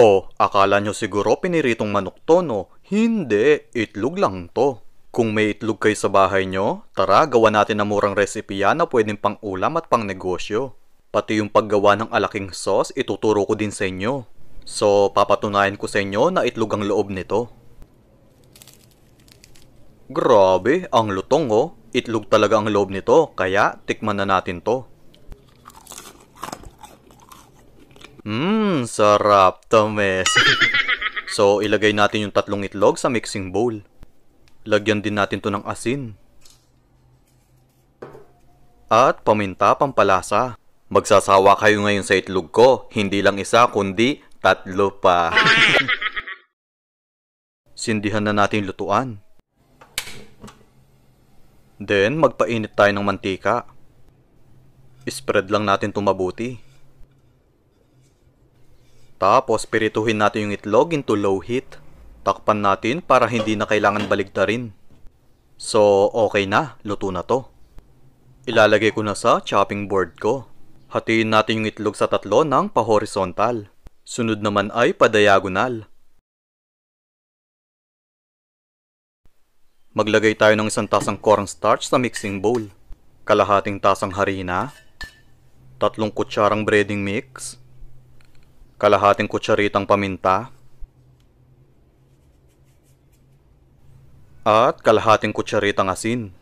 Oh, akala nyo siguro piniritong manok to, no? Hindi, itlog lang to. Kung may itlog kayo sa bahay nyo, tara gawa natin na murang recipe yan na pwedeng pang ulam at pang negosyo. Pati yung paggawa ng alaking sauce, ituturo ko din sa inyo. So, papatunayan ko sa inyo na itlog ang loob nito. Grabe, ang lutong oh. Itlog talaga ang loob nito, kaya tikman na natin to. Sarap tamis. So, ilagay natin yung 3 itlog sa mixing bowl. Lagyan din natin to ng asin. At paminta pampalasa. Magsasawa kayo ngayon sa itlog ko. Hindi lang isa, kundi 3 pa. Sindihan na natin lutuan. Then, magpainit tayo ng mantika. Spread lang natin ito mabuti. Tapos, pirituhin natin yung itlog into low heat. Takpan natin para hindi na kailangan baligtarin. So, okay na. Luto na to. Ilalagay ko na sa chopping board ko. Hatiin natin yung itlog sa 3 ng pa-horizontal. Sunod naman ay pa-diagonal. Maglagay tayo ng 1 tasang cornstarch sa mixing bowl. Kalahating tasang harina. 3 kutsarang breading mix. Kalahating kutsaritang paminta. At kalahating kutsaritang asin.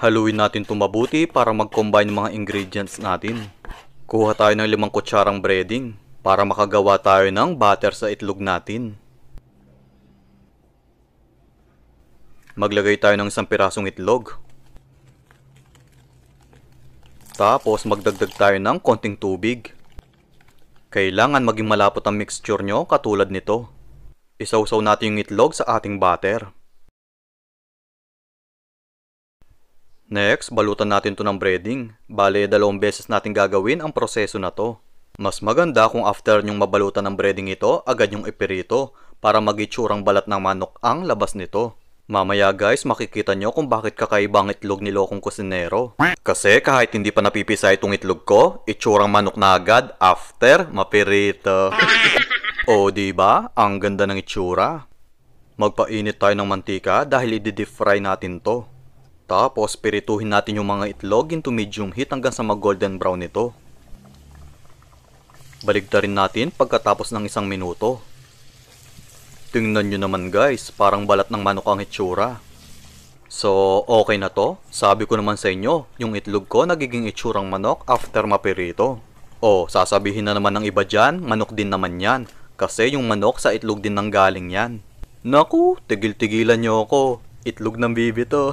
Haluin natin ito mabuti para mag-combine mga ingredients natin. Kuha tayo ng 5 kutsarang breading para makagawa tayo ng butter sa itlog natin. Maglagay tayo ng 1 pirasong itlog. Tapos magdagdag tayo ng konting tubig. Kailangan maging malapot ang mixture nyo katulad nito. Isawsaw natin yung itlog sa ating butter. Next, balutan natin to ng breading. Bale, 2 beses natin gagawin ang proseso na to. Mas maganda kung after nyong mabalutan ng breading ito, agad yung ipirito para mag-itsurang balat ng manok ang labas nito. Mamaya guys, makikita nyo kung bakit kakaibang itlog ni Lokong Kusinero. Kasi kahit hindi pa napipisa itong itlog ko, itsurang manok na agad after mapirito. O diba? Ang ganda ng itsura. Magpainit tayo ng mantika dahil i-deep fry natin to. Tapos pirituhin natin yung mga itlog into medium heat hanggang sa mag-golden brown ito. Baligtarin natin pagkatapos ng 1 minuto. Tingnan nyo naman guys, parang balat ng manok ang itsura. So, okay na to. Sabi ko naman sa inyo, yung itlog ko nagiging itsurang manok after mapirito. O, sasabihin na naman ng iba dyan, manok din naman yan. Kasi yung manok sa itlog din nang galing yan. Naku, tigil-tigilan nyo ako. Itlog ng bibi to.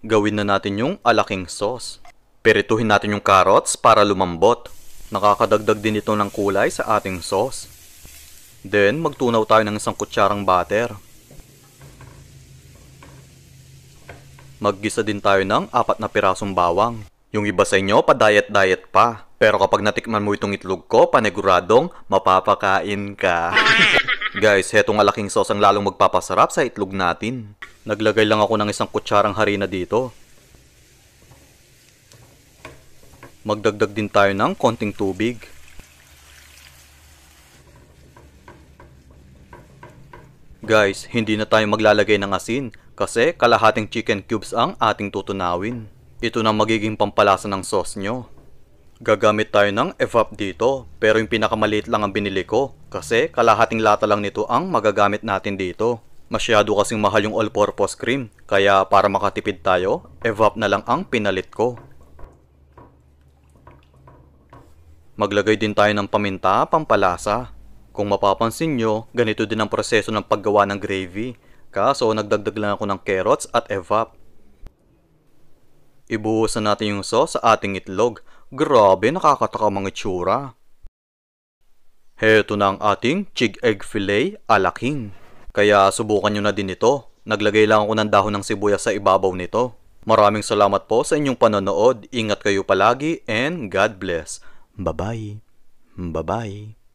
Gawin na natin yung alaking sauce. Pirituhin natin yung carrots para lumambot. Nakakadagdag din ito ng kulay sa ating sauce. Then, magtunaw tayo ng 1 kutsarang butter. Maggisa din tayo ng 4 na pirasong bawang. Yung iba sa inyo, pa-diet-diet pa. Pero kapag natikman mo itong itlog ko, paniguradong mapapakain ka. Guys, hetong alaking sauce ang lalong magpapasarap sa itlog natin. Naglagay lang ako ng 1 kutsarang harina dito. Magdagdag din tayo ng konting tubig. Guys, hindi na tayo maglalagay ng asin kasi kalahating chicken cubes ang ating tutunawin. Ito na magiging pampalasa ng sauce nyo. Gagamit tayo ng evap dito, pero yung pinakamaliit lang ang binili ko kasi kalahating lata lang nito ang magagamit natin dito. Masyado kasing mahal yung all-purpose cream, kaya para makatipid tayo, evap na lang ang pinalit ko. Maglagay din tayo ng paminta pampalasa. Kung mapapansin nyo, ganito din ang proseso ng paggawa ng gravy. Kaso nagdagdag lang ako ng carrots at evap. Ibuhusan natin yung sauce sa ating itlog. Grabe, nakakatakamang itsura. Heto na ang ating chig egg fillet a la king. Kaya subukan nyo na din ito. Naglagay lang ako ng dahon ng sibuyas sa ibabaw nito. Maraming salamat po sa inyong panonood. Ingat kayo palagi and God bless. Bye-bye. Bye-bye.